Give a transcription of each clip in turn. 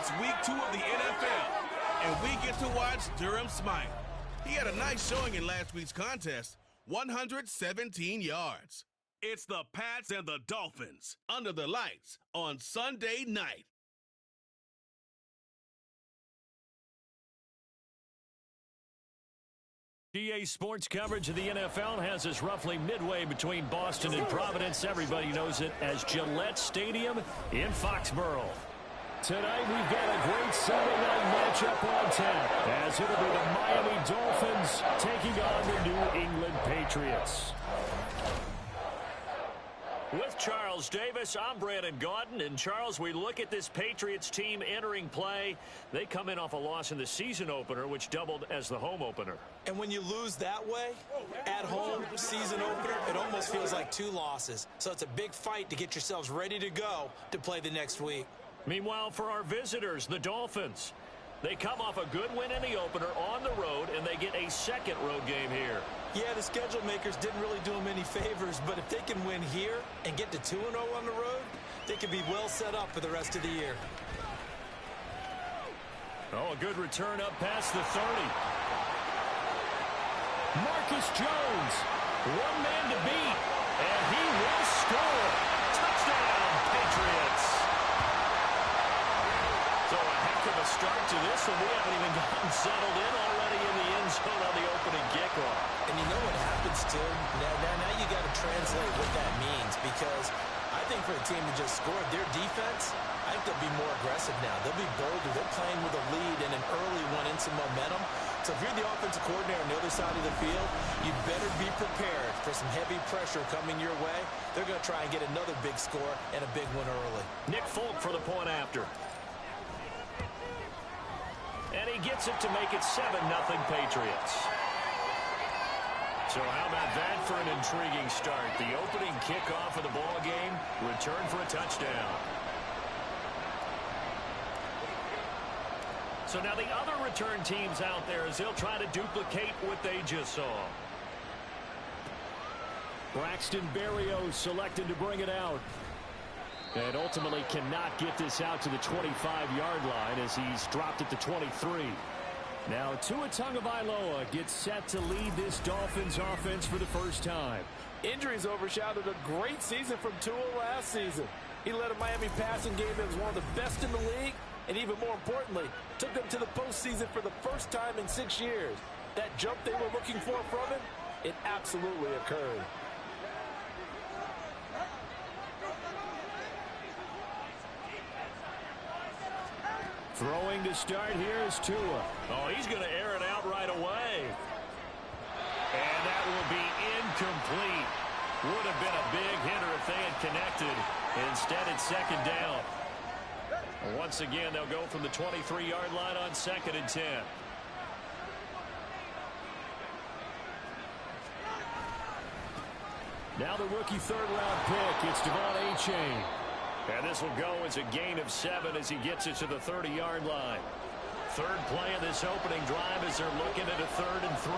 It's week 2 of the NFL, and we get to watch Durham smile. He had a nice showing in last week's contest, 117 yards. It's the Pats and the Dolphins under the lights on Sunday night. GA Sports coverage of the NFL has us roughly midway between Boston and Providence. Everybody knows it as Gillette Stadium in Foxborough. Tonight we've got a great Sunday night matchup on tap, as it'll be the Miami Dolphins taking on the New England Patriots. With Charles Davis, I'm Brandon Gaudin. And Charles, we look at this Patriots team entering play. They come in off a loss in the season opener, which doubled as the home opener. And when you lose that way, at home, season opener, it almost feels like 2 losses. So it's a big fight to get yourselves ready to go to play the next week. Meanwhile, for our visitors, the Dolphins, they come off a good win in the opener on the road, and they get a second road game here. Yeah, the schedule makers didn't really do them any favors, but if they can win here and get to 2-0 on the road, they can be well set up for the rest of the year. Oh, a good return up past the 30. Marcus Jones, one man to beat, and he will score. Touchdown, Patriots. So a heck of a start to this, and we haven't even gotten settled in already in the end zone on the opening kickoff. And you know what happens, too? Now you got to translate what that means, because I think for a team to just score their defense, I think they'll be more aggressive now. They'll be bolder. They're playing with a lead and an early one and some momentum. So if you're the offensive coordinator on the other side of the field, you better be prepared for some heavy pressure coming your way. They're going to try and get another big score and a big one early. Nick Folk for the point after. And he gets it to make it 7-0 Patriots. So how about that for an intriguing start? The opening kickoff of the ball game, return for a touchdown. So now the other return teams out there as they'll try to duplicate what they just saw. Braxton Berrios selected to bring it out. And ultimately cannot get this out to the 25-yard line as he's dropped it to 23. Now Tua Tagovailoa gets set to lead this Dolphins offense for the first time. Injuries overshadowed a great season from Tua last season. He led a Miami passing game that was one of the best in the league, and even more importantly, took them to the postseason for the first time in 6 years. That jump they were looking for from him, it absolutely occurred. Throwing to start here is Tua. Oh, he's going to air it out right away. And that will be incomplete. Would have been a big hitter if they had connected. Instead, it's second down. Once again, they'll go from the 23-yard line on 2nd and 10. Now the rookie third-round pick. It's Devon Achane. And this will go as a gain of 7 as he gets it to the 30-yard line. Third play of this opening drive as they're looking at a 3rd and 3.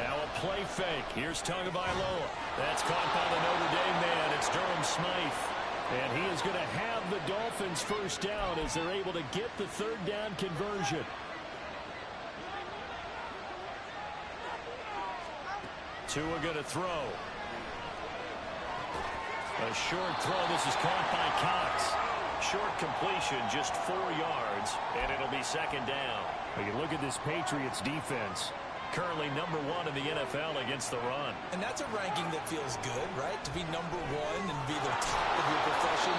Now a play fake. Here's Tagovailoa. That's caught by the Notre Dame man. It's Durham Smythe. And he is going to have the Dolphins first down as they're able to get the 3rd down conversion. Tua going to throw. A short throw. This is caught by Cox. Short completion, just 4 yards, and it'll be second down. Well, you look at this Patriots defense. Currently number 1 in the NFL against the run. And that's a ranking that feels good, right? To be number 1 and be the top of your profession.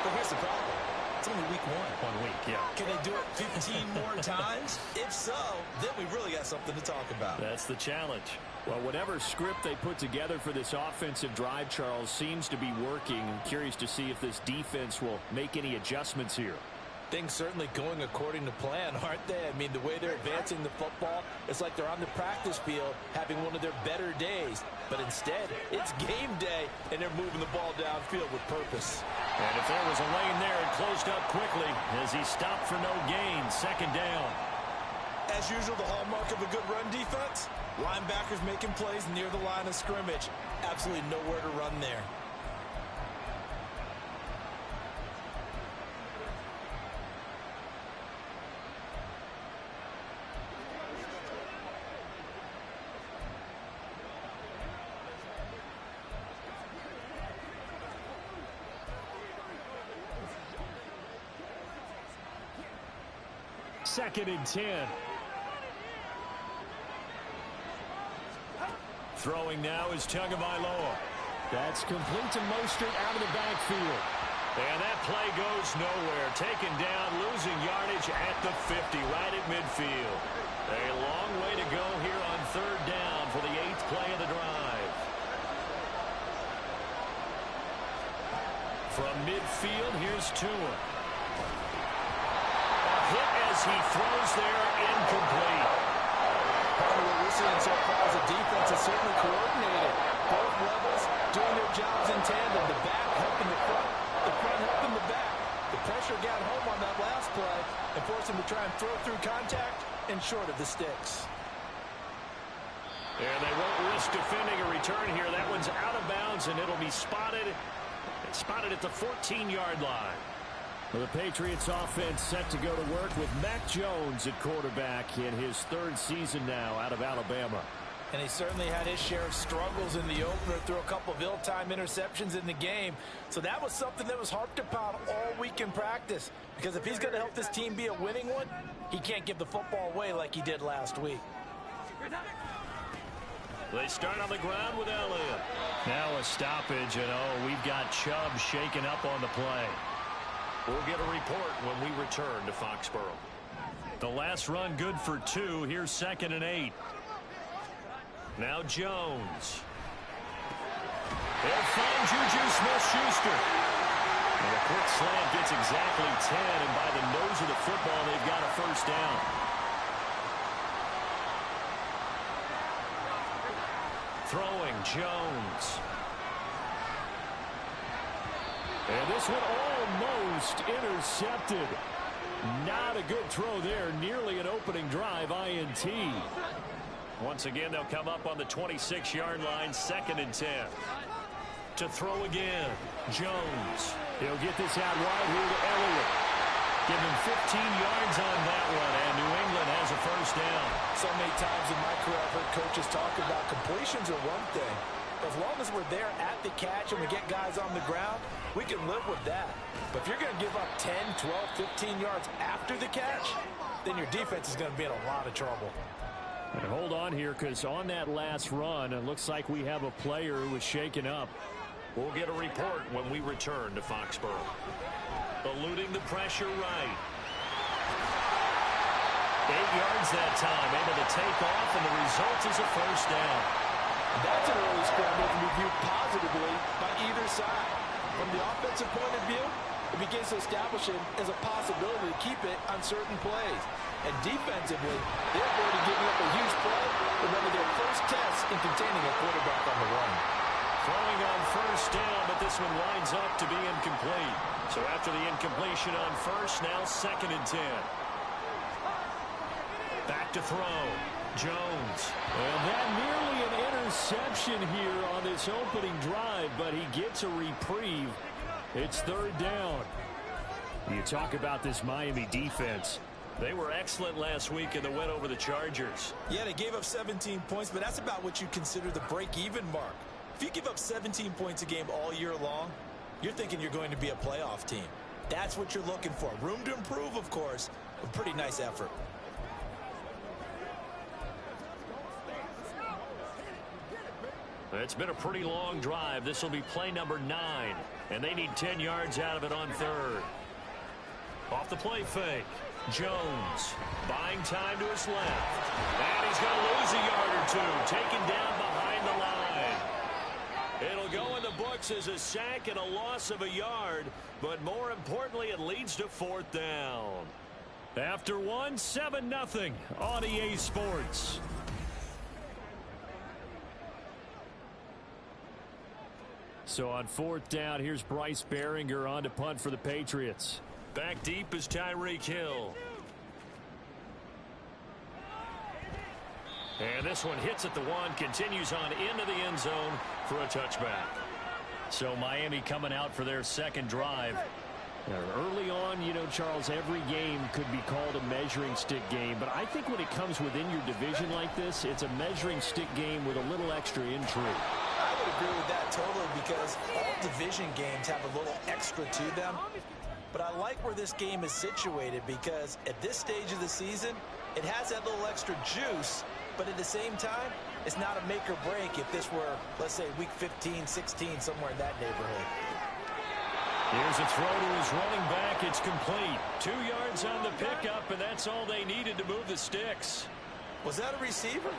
But here's the problem. It's only week 1. 1 week, yeah. Can they do it 15 more times? If so, then we really got something to talk about. That's the challenge. Well, whatever script they put together for this offensive drive, Charles, seems to be working. I'm curious to see if this defense will make any adjustments here. Things certainly going according to plan, aren't they? I mean, the way they're advancing the football, it's like they're on the practice field having one of their better days. But instead, it's game day, and they're moving the ball downfield with purpose. And if there was a lane there, it closed up quickly as he stopped for no gain. Second down. As usual, the hallmark of a good run defense, linebackers making plays near the line of scrimmage. Absolutely nowhere to run there. 2nd and 10. Throwing now is Tagovailoa. That's complete to Mostert out of the backfield. And that play goes nowhere. Taken down, losing yardage at the 50, right at midfield. A long way to go here on 3rd down for the 8th play of the drive. From midfield, here's Tua. A hit as he throws there, incomplete. Part of what we're seeing so far is the defense is certainly coordinated. Both levels doing their jobs in tandem. The back helping the front helping the back. The pressure got home on that last play and forced him to try and throw through contact and short of the sticks. And they won't risk defending a return here. That one's out of bounds, and it'll be spotted. It's spotted at the 14-yard line. Well, the Patriots offense set to go to work with Mac Jones at quarterback in his 3rd season now out of Alabama. And he certainly had his share of struggles in the opener, threw a couple of ill-timed interceptions in the game. So that was something that was harped upon all week in practice. Because if he's going to help this team be a winning one, he can't give the football away like he did last week. They start on the ground with Elliott. Now a stoppage, and we've got Chubb shaken up on the play. We'll get a report when we return to Foxborough. The last run good for 2. Here's 2nd and 8. Now Jones. They'll find Juju Smith-Schuster. And a quick slant gets exactly 10, and by the nose of the football, they've got a 1st down. Throwing Jones. And this one almost intercepted. Not a good throw there. Nearly an opening drive INT. Once again, they'll come up on the 26-yard line, 2nd and 10. To throw again, Jones. He'll get this out wide here to Elliott. Give him 15 yards on that one, and New England has a 1st down. So many times in my career, I've heard coaches talk about completions are one thing. As long as we're there at the catch and we get guys on the ground, we can live with that. But if you're going to give up 10, 12, 15 yards after the catch, then your defense is going to be in a lot of trouble. And hold on here, because on that last run, it looks like we have a player who was shaken up. We'll get a report when we return to Foxborough. Eluding the pressure right. 8 yards that time, able to take off, and the result is a 1st down. That's an early scramble to be viewed positively by either side. From the offensive point of view, it begins to establish it as a possibility to keep it on certain plays. And defensively, they're already giving up a huge play for one of their first tests in containing a quarterback on the run. Throwing on 1st down, but this one winds up to be incomplete. So after the incompletion on 1st, now 2nd and 10. Back to throw. Jones. And that nearly an interception here on this opening drive, but he gets a reprieve. It's 3rd down. You talk about this Miami defense. They were excellent last week in the win over the Chargers. Yeah, they gave up 17 points, but that's about what you consider the break-even mark. If you give up 17 points a game all year long, you're thinking you're going to be a playoff team. That's what you're looking for. Room to improve, of course, but pretty nice effort. It's been a pretty long drive. This will be play number 9, and they need 10 yards out of it on 3rd. Off the play fake. Jones buying time to his left. And he's going to lose a yard or 2. Taken down behind the line. It'll go in the books as a sack and a loss of a yard. But more importantly, it leads to 4th down. After one, 7-0 on EA Sports. So on 4th down, here's Bryce Behringer on to punt for the Patriots. Back deep is Tyreek Hill. And this one hits at the 1, continues on into the end zone for a touchback. So Miami coming out for their 2nd drive. Early on, you know, Charles, every game could be called a measuring stick game. But I think when it comes within your division like this, it's a measuring stick game with a little extra intrigue. I would agree with that totally, because all division games have a little extra to them. but I like where this game is situated because at this stage of the season, it has that little extra juice, but at the same time, it's not a make or break if this were, let's say, week 15, 16, somewhere in that neighborhood. Here's a throw to his running back. It's complete. 2 yards on the pickup, and that's all they needed to move the sticks. Was that a receiver?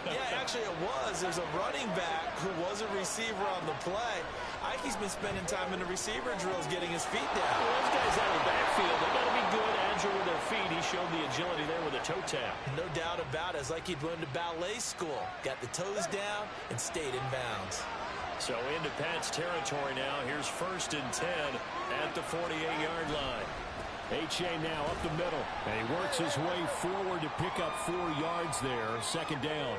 Yeah, actually it was. There's a running back who was a receiver on the play. Ike's been spending time in the receiver drills getting his feet down. Well, those guys out of the backfield, they got to be good, agile with their feet. He showed the agility there with a toe tap. No doubt about it. It's like he'd run to ballet school. Got the toes down and stayed in bounds. So into Pat's territory now. Here's 1st and 10 at the 48-yard line. H.A. now up the middle. And he works his way forward to pick up 4 yards there. 2nd down.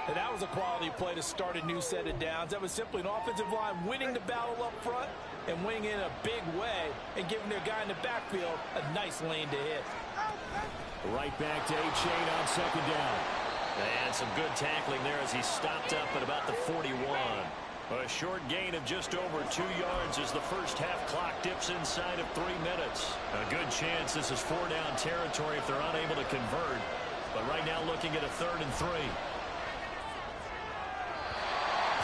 And that was a quality play to start a new set of downs. That was simply an offensive line winning the battle up front and winning in a big way and giving their guy in the backfield a nice lane to hit. Right back to H.A. on 2nd down. And some good tackling there as he stopped up at about the 41. A short gain of just over 2 yards as the first half clock dips inside of 3 minutes. A good chance this is 4-down territory if they're unable to convert. But right now looking at a 3rd and 3.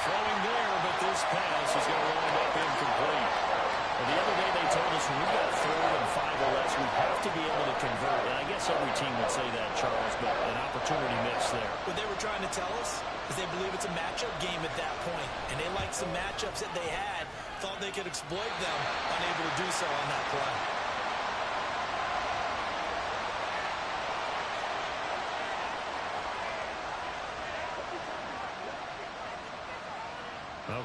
Throwing there, but this pass is going to wind up incomplete. And the other day they told us when we got 3rd and 5 or less, we have to be able to convert. And I guess every team would say that, Charles, but an opportunity missed there. What they were trying to tell us is they believe it's a matchup game at that point, and they liked some matchups that they had, thought they could exploit them, unable to do so on that play.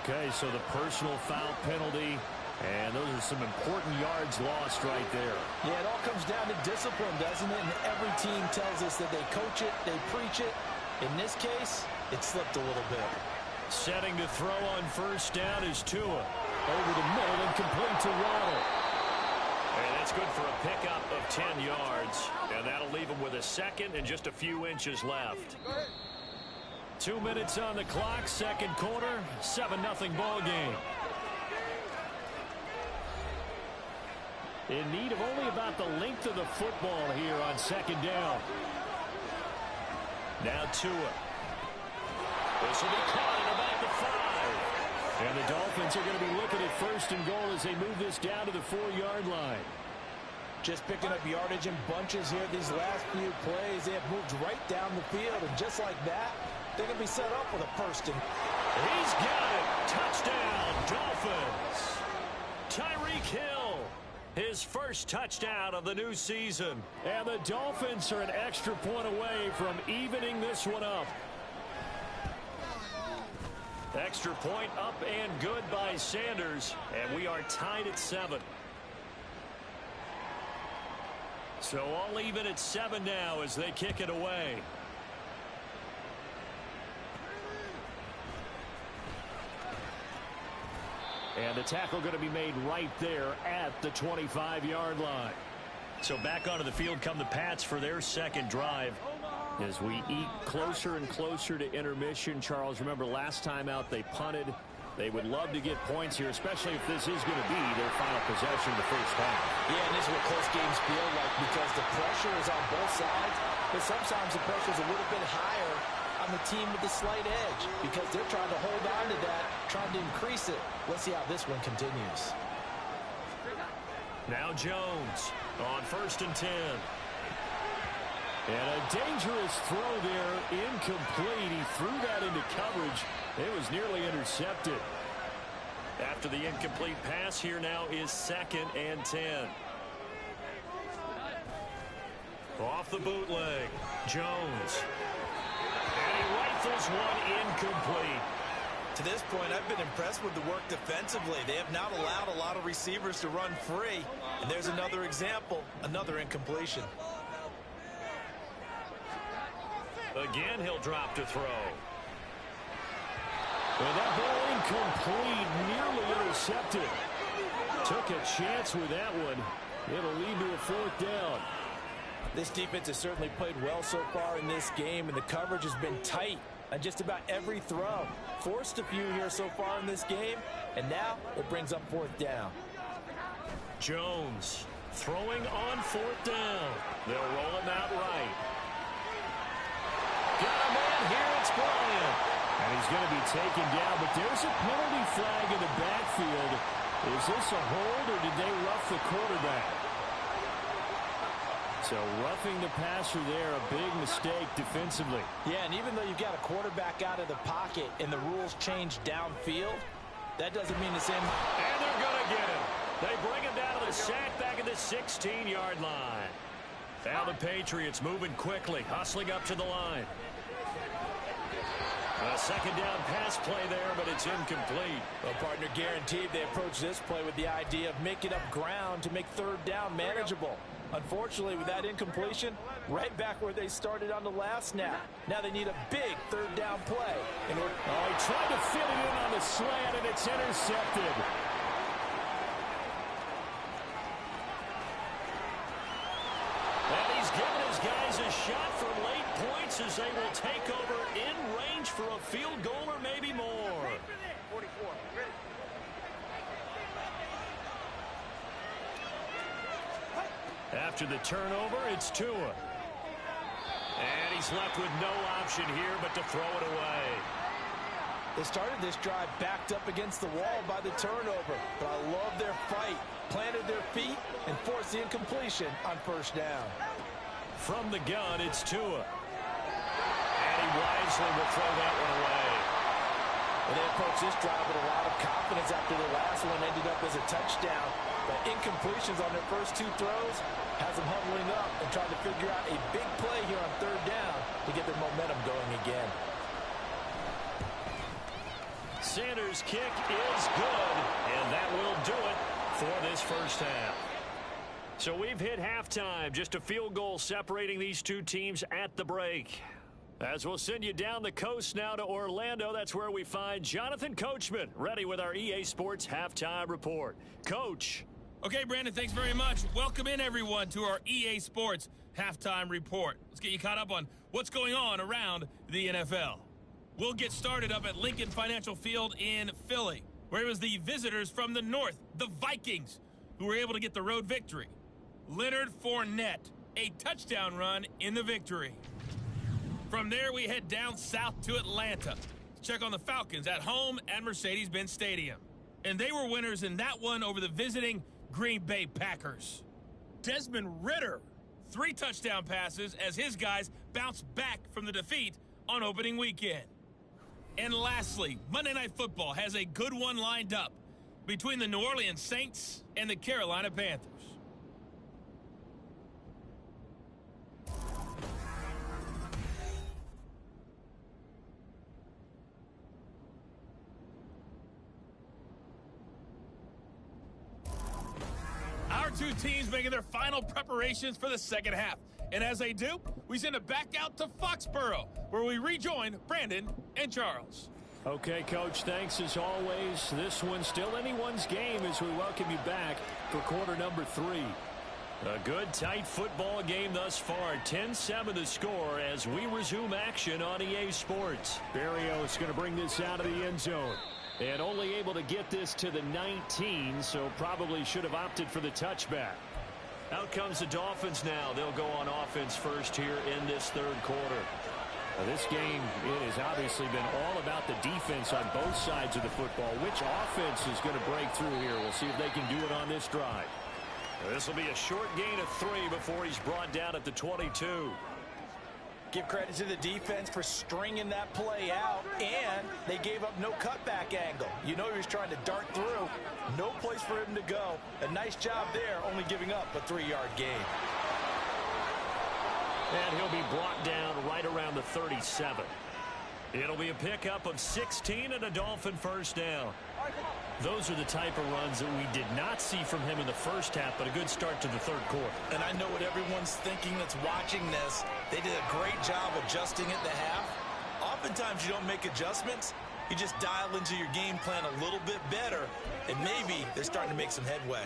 Okay, so the personal foul penalty, and those are some important yards lost right there. Yeah, it all comes down to discipline, doesn't it? And every team tells us that they coach it, they preach it. In this case, it slipped a little bit. Setting to throw on 1st down is Tua. Over the middle and complete to Waddle. And that's good for a pickup of 10 yards. And that'll leave him with a 2nd and just a few inches left. 2 minutes on the clock, 2nd quarter, 7-0 ball game. In need of only about the length of the football here on 2nd down. Now Tua. This will be caught at about the 5. And the Dolphins are going to be looking at 1st and goal as they move this down to the 4-yard line. Just picking up yardage in bunches here these last few plays. They have moved right down the field, and just like that, they're going to be set up with a 1st and... He's got it. Touchdown, Dolphins. Tyreek Hill. His 1st touchdown of the new season. And the Dolphins are an extra point away from evening this one up. Extra point up and good by Sanders. And we are tied at 7. So all even at 7 now as they kick it away. And the tackle going to be made right there at the 25-yard line. So back onto the field come the Pats for their 2nd drive. As we eat closer and closer to intermission, Charles, remember last time out they punted. They would love to get points here, especially if this is going to be their final possession of the first half. Yeah, and this is what close games feel like because the pressure is on both sides, but sometimes the pressure is a little bit higher on the team with the slight edge because they're trying to hold on to that, trying to increase it. Let's see how this one continues. Now Jones on 1st and 10. And a dangerous throw there, incomplete. He threw that into coverage. It was nearly intercepted. After the incomplete pass, here now is 2nd and 10. Off the bootleg, Jones. And he rifles one incomplete. To this point, I've been impressed with the work defensively. They have not allowed a lot of receivers to run free. And there's another example, another incompletion. Again, he'll drop to throw. And that ball incomplete, nearly intercepted. Took a chance with that one. It'll lead to a 4th down. This defense has certainly played well so far in this game, and the coverage has been tight on just about every throw. Forced a few here so far in this game, and now it brings up 4th down. Jones throwing on 4th down. They'll roll him out right. Got a man here, it's Bryant. And he's going to be taken down, but there's a penalty flag in the backfield. Is this a hold, or did they rough the quarterback? So roughing the passer there, a big mistake defensively. Yeah, and even though you've got a quarterback out of the pocket and the rules change downfield, that doesn't mean the same. And they're going to get him. They bring him down to the sack back at the 16-yard line. Now the Patriots moving quickly, hustling up to the line. A 2nd down pass play there, but it's incomplete. Well, partner, guaranteed they approach this play with the idea of making up ground to make 3rd down manageable. Unfortunately, with that incompletion, right back where they started on the last snap. Now they need a big 3rd down play. He tried to fit it in on the slant, and it's intercepted. And he's giving his guys a shot for late points as they will take over in range for a field goal or maybe more. 44. Ready. After the turnover, it's Tua. And he's left with no option here but to throw it away. They started this drive backed up against the wall by the turnover, but I love their fight. Planted their feet and forced the incompletion on 1st down. From the gun, it's Tua. And he wisely will throw that one away. Well, they approached this drive with a lot of confidence after the last one ended up as a touchdown. But incompletions on their first 2 throws has them huddling up and trying to figure out a big play here on 3rd down to get their momentum going again. Sanders' kick is good, and that will do it for this 1st half. So we've hit halftime, just a field goal separating these 2 teams at the break. As we'll send you down the coast now to Orlando, that's where we find Jonathan Coachman, ready with our EA Sports Halftime Report. Coach. Okay, Brandon, thanks very much. Welcome in, everyone, to our EA Sports Halftime Report. Let's get you caught up on what's going on around the NFL. We'll get started up at Lincoln Financial Field in Philly, where it was the visitors from the north, the Vikings, who were able to get the road victory. Leonard Fournette, a touchdown run in the victory. From there, we head down south to Atlanta to check on the Falcons at home at Mercedes-Benz Stadium. And they were winners in that one over the visiting Green Bay Packers. Desmond Ridder, 3 touchdown passes as his guys bounced back from the defeat on opening weekend. And lastly, Monday Night Football has a good one lined up between the New Orleans Saints and the Carolina Panthers. Our 2 teams making their final preparations for the 2nd half. And as they do, we send it back out to Foxborough, where we rejoin Brandon and Charles. Okay, Coach, thanks as always. This one's still anyone's game as we welcome you back for quarter number 3. A good, tight football game thus far. 10-7 the score as we resume action on EA Sports. Barrios going to bring this out of the end zone. And only able to get this to the 19, so probably should have opted for the touchback. Out comes the Dolphins now. They'll go on offense first here in this 3rd quarter. Now, this game, it has obviously been all about the defense on both sides of the football. Which offense is going to break through here? We'll see if they can do it on this drive. This will be a short gain of 3 before he's brought down at the 22. Give credit to the defense for stringing that play out, and they gave up no cutback angle. You know he was trying to dart through. No place for him to go. A nice job there, only giving up a 3-yard gain. And he'll be brought down right around the 37. It'll be a pickup of 16 and a Dolphin 1st down. Those are the type of runs that we did not see from him in the 1st half, but a good start to the 3rd quarter. And I know what everyone's thinking that's watching this. They did a great job adjusting at the half. Oftentimes you don't make adjustments. You just dial into your game plan a little bit better, and maybe they're starting to make some headway.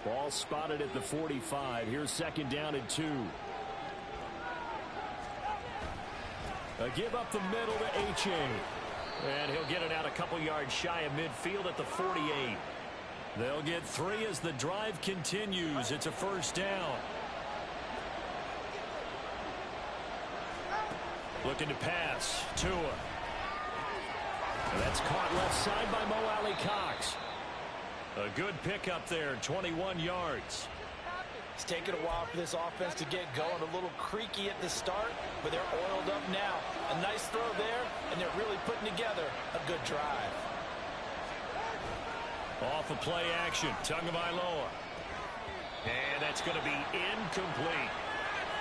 Ball spotted at the 45. Here's 2nd down and 2. A give up the middle to H.A. And he'll get it out a couple yards shy of midfield at the 48. They'll get 3 as the drive continues. It's a first down. Looking to pass. Tua. That's caught left side by Mo Alley-Cox. A good pickup there, 21 yards. It's taken a while for this offense to get going. A little creaky at the start, but they're oiled up now. A nice throw there, and they're really putting together a good drive. Off of play action, Tagovailoa. And that's going to be incomplete.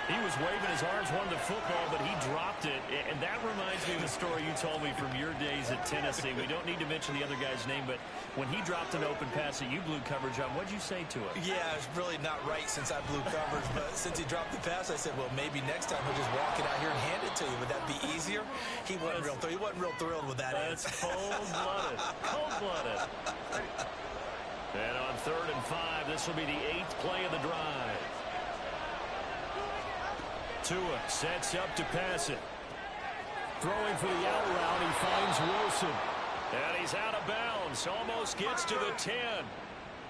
He was waving his arms, wanted the football, but he dropped it. And that reminds me of the story you told me from your days at Tennessee. We don't need to mention the other guy's name, but when he dropped an open pass that you blew coverage on, what'd you say to him? Yeah, it's really not right since I blew coverage, but since he dropped the pass, I said, well, maybe next time he'll just walk it out here and hand it to you. Would that be easier? He wasn't real thrilled with that answer. That's cold-blooded. Cold-blooded. And on 3rd and 5, this will be the 8th play of the drive. Tua sets up to pass it. Throwing for the out route, he finds Wilson. And he's out of bounds. Almost gets to the 10.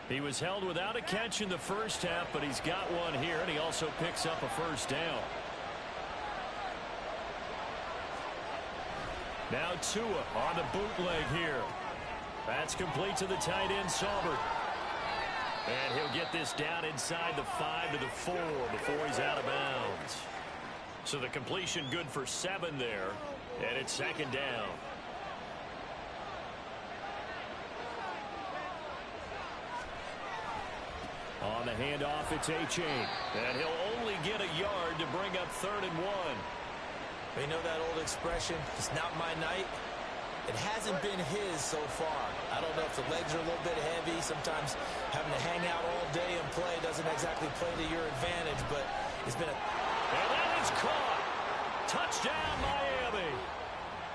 He was held without a catch in the first half, but he's got one here, and he also picks up a first down. Now Tua on the bootleg here. That's complete to the tight end, Saubert. And he'll get this down inside the 5 to the 4 before he's out of bounds. So the completion good for 7 there, and it's 2nd down. On the handoff, it's A-Chain. And he'll only get a yard to bring up 3rd and 1. You know that old expression, it's not my night? It hasn't been his so far. I don't know if the legs are a little bit heavy. Sometimes having to hang out all day and play doesn't exactly play to your advantage, but it's been a... And that is caught. Touchdown, Miami.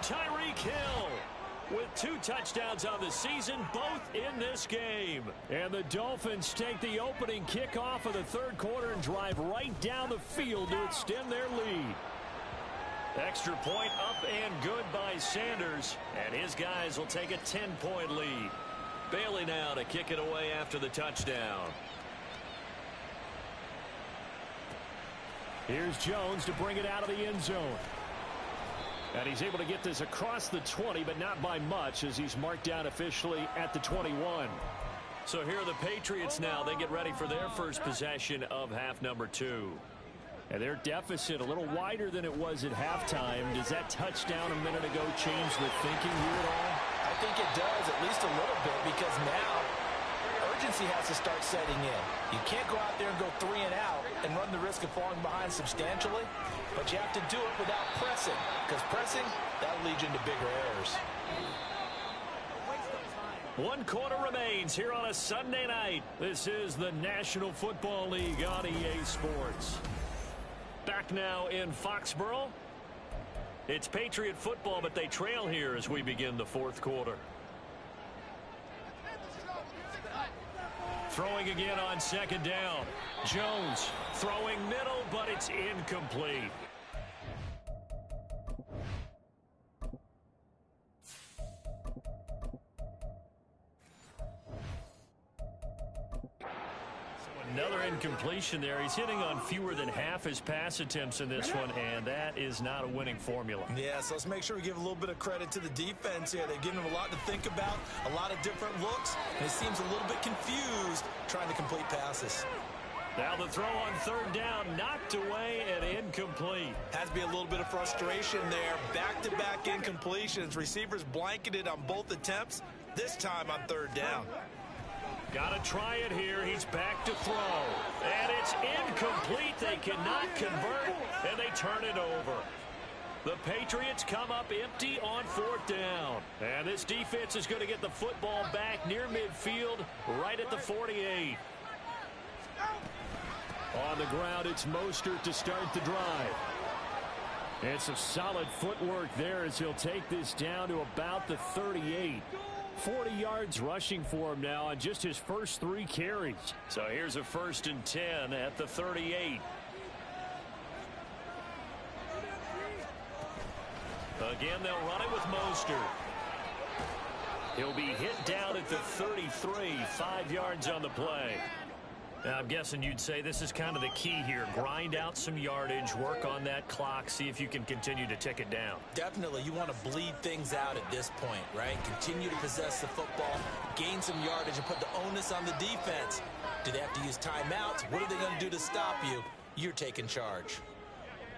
Tyreek Hill with 2 touchdowns on the season, both in this game. And the Dolphins take the opening kickoff of the 3rd quarter and drive right down the field to extend their lead. Extra point up and good by Sanders, and his guys will take a 10-point lead. Bailey now to kick it away after the touchdown. Here's Jones to bring it out of the end zone. And he's able to get this across the 20, but not by much, as he's marked down officially at the 21. So here are the Patriots now. They get ready for their first possession of half number 2. And their deficit a little wider than it was at halftime. Does that touchdown a minute ago change the thinking here at all? I think it does, at least a little bit, because now urgency has to start setting in. You can't go out there and go 3 and out and run the risk of falling behind substantially, but you have to do it without pressing, because pressing, that'll lead you into bigger errors. 1 quarter remains here on a Sunday night. This is the National Football League on EA Sports. Back now in Foxborough. It's Patriot football, but they trail here as we begin the 4th quarter. Throwing again on 2nd down. Jones throwing middle, but it's incomplete. Another incompletion there. He's hitting on fewer than half his pass attempts in this one, and that is not a winning formula. Yeah, so let's make sure we give a little bit of credit to the defense here. They've given him a lot to think about, a lot of different looks, and it seems a little bit confused trying to complete passes. Now the throw on 3rd down, knocked away and incomplete. Has to be a little bit of frustration there. Back-to-back incompletions. Receivers blanketed on both attempts, this time on 3rd down. Got to try it here. He's back to throw. And it's incomplete. They cannot convert, and they turn it over. The Patriots come up empty on 4th down. And this defense is going to get the football back near midfield, right at the 48. On the ground, it's Mostert to start the drive. And some solid footwork there as he'll take this down to about the 38. 40 yards rushing for him now on just his first 3 carries. So here's a 1st and 10 at the 38. Again, they'll run it with Mostert. He'll be hit down at the 33, 5 yards on the play. Now, I'm guessing you'd say this is kind of the key here. Grind out some yardage, work on that clock, see if you can continue to tick it down. Definitely, you want to bleed things out at this point, right? Continue to possess the football, gain some yardage, and put the onus on the defense. Do they have to use timeouts? What are they going to do to stop you? You're taking charge.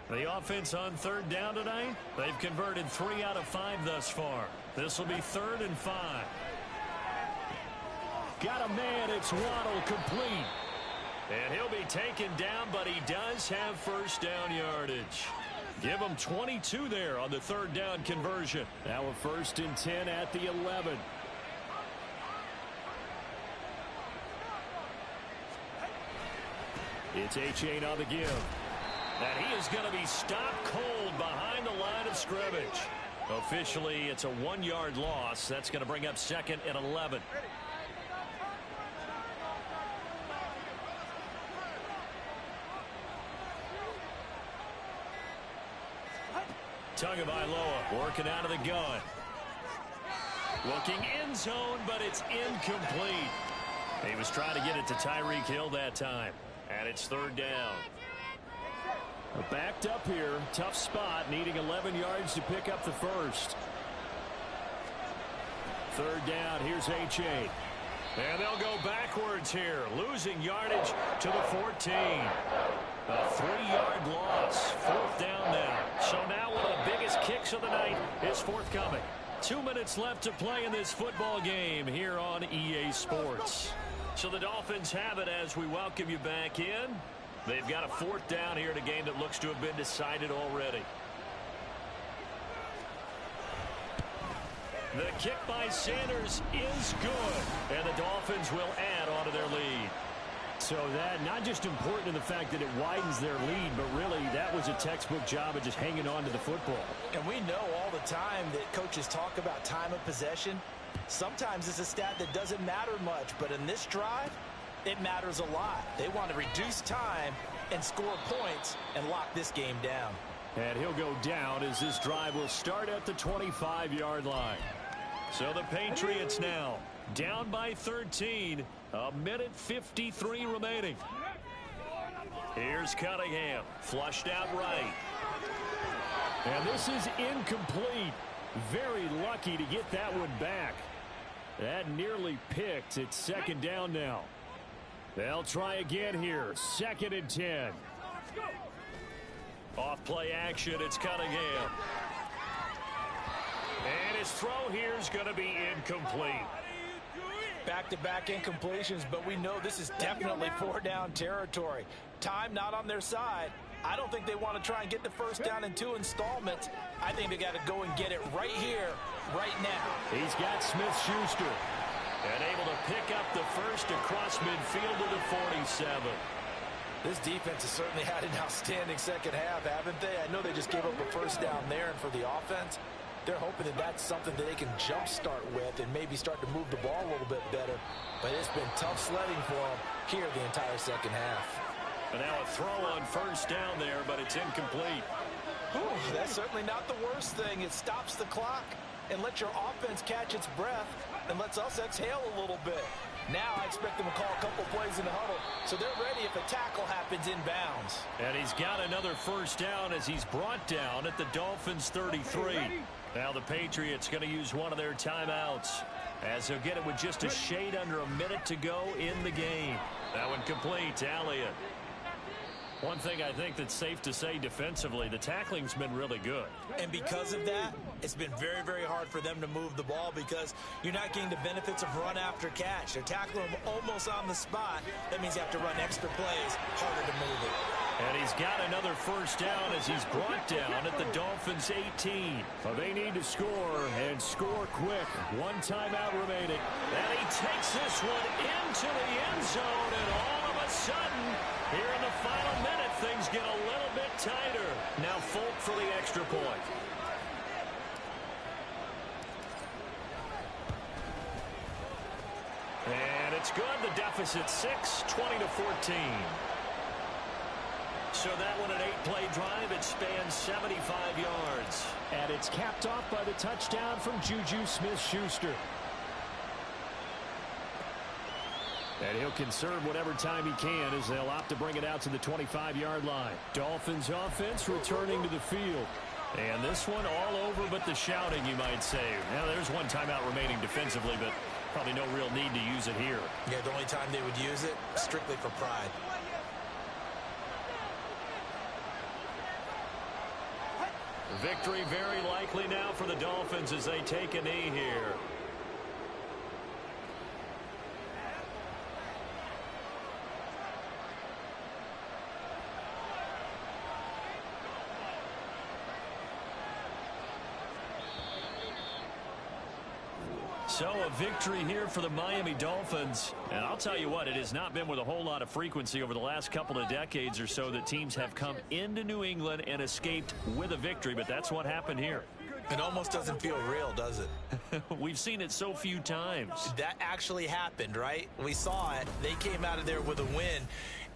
The offense on third down tonight, they've converted 3 out of 5 thus far. This will be 3rd and 5. Got a man, it's Waddle, complete. And he'll be taken down, but he does have first down yardage. Give him 22 there on the 3rd down conversion. Now a 1st and 10 at the 11. It's A-Chain on the give. And he is going to be stopped cold behind the line of scrimmage. Officially, it's a 1-yard loss. That's going to bring up 2nd and 11. Tagovailoa working out of the gun. Looking end zone, but it's incomplete. He was trying to get it to Tyreek Hill that time. And it's 3rd down. Backed up here. Tough spot. Needing 11 yards to pick up the first. 3rd down. Here's A-Chain. And they'll go backwards here. Losing yardage to the 14. A 3-yard loss. 4th down now. So now one of the biggest kicks of the night is forthcoming. 2 minutes left to play in this football game here on EA Sports. So the Dolphins have it as we welcome you back in. They've got a 4th down here in a game that looks to have been decided already. The kick by Sanders is good, and the Dolphins will add on to their lead. So that not just important in the fact that it widens their lead, but really that was a textbook job of just hanging on to the football. And we know all the time that coaches talk about time of possession. Sometimes it's a stat that doesn't matter much, but in this drive, it matters a lot. They want to reduce time and score points and lock this game down. And he'll go down as this drive will start at the 25-yard line. So the Patriots now down by 13. A minute 53 remaining. Here's Cunningham. Flushed out right. And this is incomplete. Very lucky to get that one back. That nearly picked. It's 2nd down now. They'll try again here. 2nd and 10. Off play action. It's Cunningham. And his throw here is going to be incomplete. Back-to-back incompletions, but we know this is definitely 4-down territory. Time not on their side. I don't think they want to try and get the first down in 2 installments. I think they got to go and get it right here, right now. He's got Smith-Schuster. And able to pick up the first across midfield to the 47. This defense has certainly had an outstanding second half, haven't they? I know they just gave up a first down there, and for the offense, they're hoping that that's something that they can jumpstart with and maybe start to move the ball a little bit better. But it's been tough sledding for them here the entire second half. And now a throw on first down there, but it's incomplete. Whew, that's certainly not the worst thing. It stops the clock and lets your offense catch its breath and lets us exhale a little bit. Now I expect them to call a couple plays in the huddle, so they're ready if a tackle happens inbounds. And he's got another first down as he's brought down at the Dolphins' 33. Now the Patriots going to use one of their timeouts as they'll get it with just a shade under a minute to go in the game. That one complete to Elliott. One thing I think that's safe to say defensively, the tackling's been really good. And because of that, it's been very, very hard for them to move the ball because you're not getting the benefits of run after catch. They're tackling them almost on the spot. That means you have to run extra plays, harder to move it. And he's got another first down as he's brought down at the Dolphins' 18. Well, they need to score and score quick. 1 timeout remaining. And he takes this one into the end zone, and all of a sudden, here in the final minute, things get a little bit tighter. Now Folk for the extra point. And it's good. The deficit 6, 20-14. So that one, an 8-play drive. It spans 75 yards. And it's capped off by the touchdown from Juju Smith-Schuster. And he'll conserve whatever time he can as they'll opt to bring it out to the 25-yard line. Dolphins offense returning to the field. And this one all over but the shouting, you might say. Now, there's one timeout remaining defensively, but probably no real need to use it here. Yeah, the only time they would use it, strictly for pride. Victory very likely now for the Dolphins as they take a knee here. So a victory here for the Miami Dolphins. And I'll tell you what, it has not been with a whole lot of frequency over the last couple of decades or so that teams have come into New England and escaped with a victory. But that's what happened here. It almost doesn't feel real, does it? We've seen it so few times. That actually happened, right? We saw it. They came out of there with a win.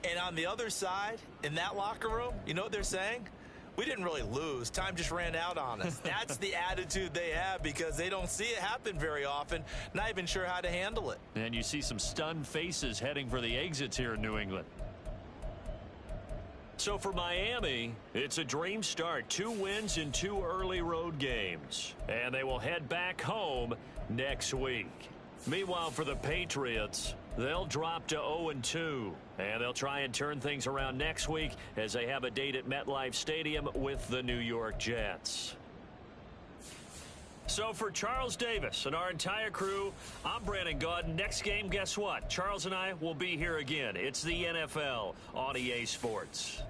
And on the other side, in that locker room, you know what they're saying? We didn't really lose. Time just ran out on us. That's the attitude they have because they don't see it happen very often, not even sure how to handle it. And you see some stunned faces heading for the exits here in New England. So for Miami, it's a dream start. 2 wins in 2 early road games. And they will head back home next week. Meanwhile, for the Patriots, they'll drop to 0-2. And they'll try and turn things around next week as they have a date at MetLife Stadium with the New York Jets. So for Charles Davis and our entire crew, I'm Brandon Gaudin. Next game, guess what? Charles and I will be here again. It's the NFL on EA Sports.